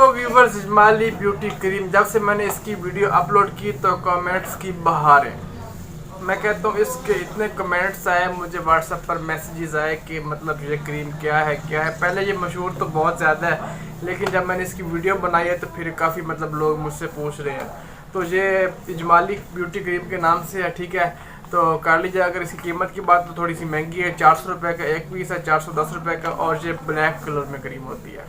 तो viewers, इजमाली beauty cream जब से मैंने इसकी वीडियो अपलोड की तो कमेंट्स की बहार है। मैं कहता हूँ इसके इतने कमेंट्स आए, मुझे व्हाट्सएप पर मैसेजेस आए कि मतलब ये क्रीम क्या है क्या है। पहले ये मशहूर तो बहुत ज़्यादा है, लेकिन जब मैंने इसकी वीडियो बनाई है तो फिर काफ़ी मतलब लोग मुझसे पूछ रहे हैं। तो ये इजमाली ब्यूटी क्रीम के नाम से है, ठीक है। तो कर लीजिए। अगर इसकी कीमत की बात तो थोड़ी सी महंगी है, 400 रुपये का एक पीस है, 410 रुपये का। और ये ब्लैक कलर में क्रीम होती है।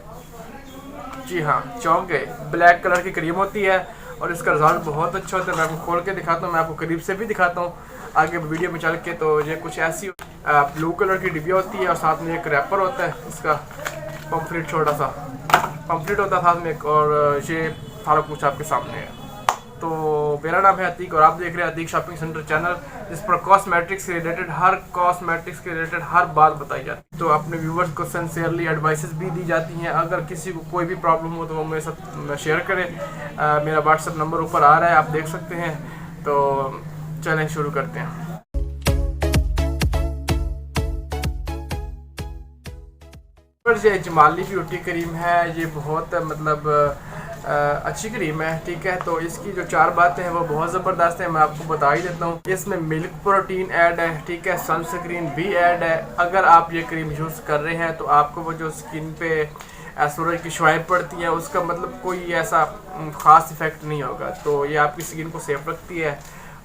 जी हाँ, चौंक गए, ब्लैक कलर की क्रीम होती है और इसका रिजल्ट बहुत अच्छा होता है। मैं आपको खोल के दिखाता हूँ, मैं आपको करीब से भी दिखाता हूँ आगे वीडियो में चल के। तो ये कुछ ऐसी ब्लू कलर की डिब्बी होती है और साथ में एक रैपर होता है, इसका पम्फलेट, छोटा सा पम्फलेट होता है साथ में एक, और ये सारा कुछ आपके सामने है। तो मेरा नाम है अतीक और आप देख रहे हैं अतीक शॉपिंग सेंटर चैनल, जिस पर कॉस्मेटिक्स से रिलेटेड हर बात बताई जाती है। तो अपने व्यूवर्स को सिंसियरली एडवाइसेस भी दी जाती हैं। अगर किसी को कोई भी प्रॉब्लम हो तो वो मेरे साथ शेयर करें। मेरा व्हाट्सएप नंबर ऊपर आ रहा है, आप देख सकते हैं। तो चलें शुरू करते हैं। ये इजमाली ब्यूटी क्रीम है, ये बहुत मतलब अच्छी क्रीम है, ठीक है। तो इसकी जो 4 बातें हैं वो बहुत ज़बरदस्त है, मैं आपको बता ही देता हूँ। इसमें मिल्क प्रोटीन ऐड है, ठीक है, सनस्क्रीन भी ऐड है। अगर आप ये क्रीम यूज़ कर रहे हैं तो आपको वो जो स्किन पे सूरज की शुआएं पड़ती हैं उसका मतलब कोई ऐसा ख़ास इफेक्ट नहीं होगा। तो ये आपकी स्किन को सेफ रखती है।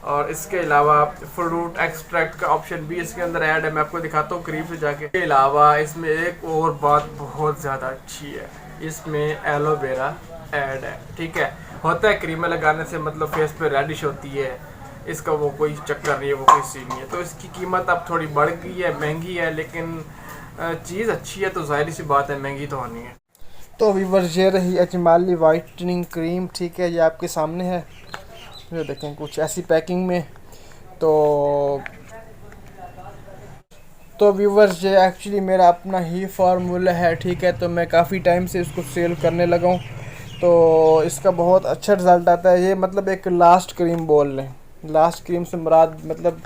और इसके अलावा फ्रूट एक्सट्रैक्ट का ऑप्शन भी इसके अंदर ऐड है, मैं आपको दिखाता हूँ करीब से जाके। इसके अलावा इसमें एक और बात बहुत ज़्यादा अच्छी है, इसमें एलोवेरा ऐड है, ठीक है। होता है क्रीमें लगाने से मतलब फेस पे रेडिश होती है, इसका वो कोई चक्कर नहीं है, वो कोई सीन नहीं है। तो इसकी कीमत अब थोड़ी बढ़ गई है, महंगी है, लेकिन चीज़ अच्छी है तो जाहिर सी बात है महंगी तो होनी है। तो व्यूअर्स, ये रही इजमाली वाइटनिंग क्रीम, ठीक है, ये आपके सामने है। ये देखें कुछ ऐसी पैकिंग में। तो व्यूअर्स, ये एक्चुअली मेरा अपना ही फार्मूला है, ठीक है। तो मैं काफ़ी टाइम से इसको सेल करने लगा हूँ, तो इसका बहुत अच्छा रिज़ल्ट आता है। ये मतलब एक लास्ट क्रीम बोल लें। लास्ट क्रीम से मुराद मतलब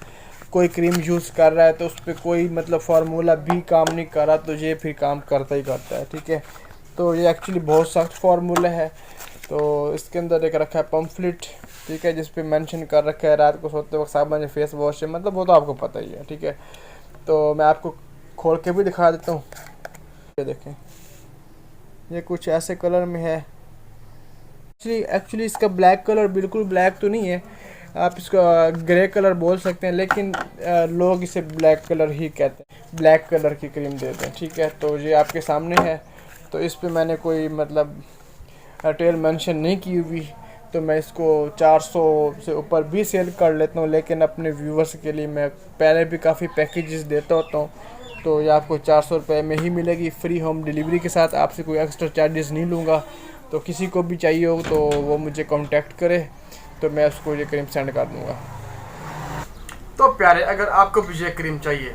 कोई क्रीम यूज़ कर रहा है तो उस पर कोई मतलब फार्मूला भी काम नहीं कर रहा, तो ये फिर काम करता ही करता है, ठीक है। तो ये एक्चुअली बहुत सख्त फार्मूला है। तो इसके अंदर एक रखा है पम्फलेट, ठीक है, जिस पे मेंशन कर रखा है रात को सोते वक्त साबुन फेस वॉश है, मतलब वो तो आपको पता ही है, ठीक है। तो मैं आपको खोल के भी दिखा देता हूँ। ये देखें, ये कुछ ऐसे कलर में है। एक्चुअली इसका ब्लैक कलर बिल्कुल ब्लैक तो नहीं है, आप इसका ग्रे कलर बोल सकते हैं, लेकिन लोग इसे ब्लैक कलर ही कहते हैं, ब्लैक कलर की क्रीम देते हैं, ठीक है। तो ये आपके सामने है। तो इस पे मैंने कोई मतलब रिटेल मेंशन नहीं की हुई, तो मैं इसको 400 से ऊपर भी सेल कर लेता हूँ, लेकिन अपने व्यूवर्स के लिए मैं पहले भी काफ़ी पैकेजेस देता होता हूँ। तो ये आपको 400 रुपये में ही मिलेगी, फ्री होम डिलीवरी के साथ, आपसे कोई एक्स्ट्रा चार्जेस नहीं लूँगा। तो किसी को भी चाहिए हो तो वो मुझे कांटेक्ट करे, तो मैं उसको ये क्रीम सेंड कर दूँगा। तो प्यारे, अगर आपको भी ये क्रीम चाहिए,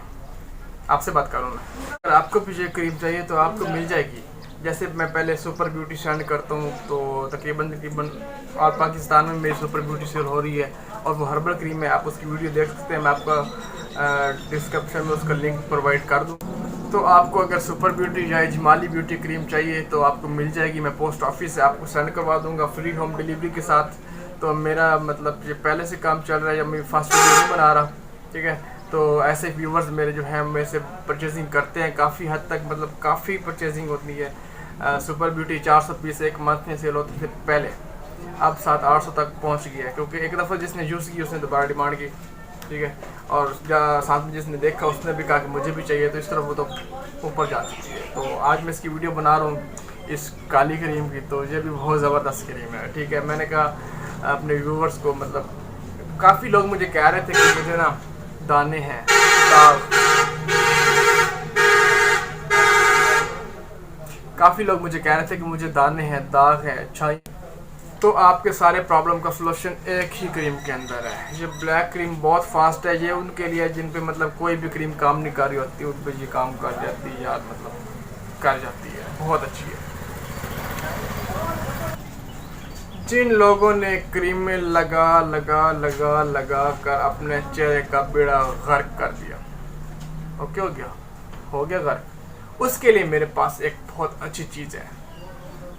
आपसे बात करूँ मैं, अगर आपको भी ये क्रीम चाहिए तो आपको मिल जाएगी। जैसे मैं पहले सुपर ब्यूटी सेंड करता हूँ, तो तकरीबन और पाकिस्तान में मेरी सुपर ब्यूटी सेल हो रही है और वो हर्बल क्रीम है, आप उसकी वीडियो देख सकते हैं। मैं आपका डिस्क्रिप्शन में उसका लिंक प्रोवाइड कर दूँ। तो आपको अगर सुपर ब्यूटी या इजमाली ब्यूटी क्रीम चाहिए तो आपको मिल जाएगी। मैं पोस्ट ऑफिस से आपको सेंड करवा दूँगा फ्री होम डिलीवरी के साथ। तो मेरा मतलब ये पहले से काम चल रहा है, या मैं फास्ट वीडियो नहीं बना रहा, ठीक है। तो ऐसे व्यूवर्स मेरे जो हैं मेरे से परचेजिंग करते हैं काफ़ी हद तक, मतलब काफ़ी परचेजिंग होती है। सुपर ब्यूटी 400 पीस एक मंथ में सेल होती थी पहले, अब 700-800 तक पहुंच गया है, क्योंकि एक दफ़ा जिसने यूज़ की उसने दोबारा डिमांड की, ठीक है। और साथ में जिसने देखा उसने भी कहा कि मुझे भी चाहिए, तो इस तरह वो तो ऊपर जा चुकी है। तो आज मैं इसकी वीडियो बना रहा हूँ इस काली क्रीम की। तो ये भी बहुत ज़बरदस्त क्रीम है, ठीक है। मैंने कहा अपने व्यूवर्स को, मतलब काफ़ी लोग मुझे कह रहे थे कि मुझे ना दाने हैं, काफ़ी लोग मुझे कह रहे थे कि मुझे दाने हैं, दाग है, अच्छा। तो आपके सारे प्रॉब्लम का सलूशन एक ही क्रीम के अंदर है। ये ब्लैक क्रीम बहुत फास्ट है, ये उनके लिए जिन पे मतलब कोई भी क्रीम काम नहीं कर रही होती, उन पर ये काम कर जाती है यार, मतलब कर जाती है, बहुत अच्छी है। जिन लोगों ने क्रीम में लगा कर अपने चेहरे का बेड़ा गर्क कर दिया, ओके, हो गया गर्क, उसके लिए मेरे पास एक बहुत अच्छी चीज़ है,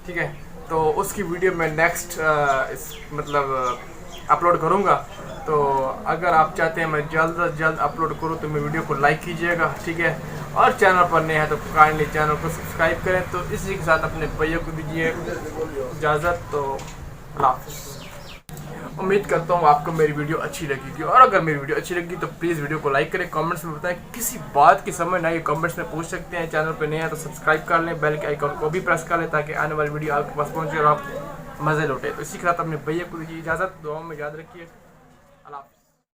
ठीक है। तो उसकी वीडियो मैं नेक्स्ट इस मतलब अपलोड करूँगा। तो अगर आप चाहते हैं मैं जल्द से जल्द अपलोड करूँ तो मेरी वीडियो को लाइक कीजिएगा, ठीक है। और चैनल पर नए हैं तो काइंडली चैनल को सब्सक्राइब करें। तो इसी के साथ अपने भैया को दीजिए इजाज़त। तो अल्लाह हाफ़िज़। उम्मीद करता हूँ आपको मेरी वीडियो अच्छी लगेगी, और अगर मेरी वीडियो अच्छी लगी तो प्लीज़ वीडियो को लाइक करें, कमेंट्स में बताएं किसी बात की समझ ना आए कमेंट्स में पूछ सकते हैं। चैनल पर नए हैं तो सब्सक्राइब कर लें, बेल के आइकन को भी प्रेस कर लें ताकि आने वाली वीडियो आपके पास पहुँचे और आप मज़े लौटे। तो इसी के साथ अपने भैया को दीजिए इजाज़त। दुआओं में याद रखिए। अल्लाह हाफ़िज़।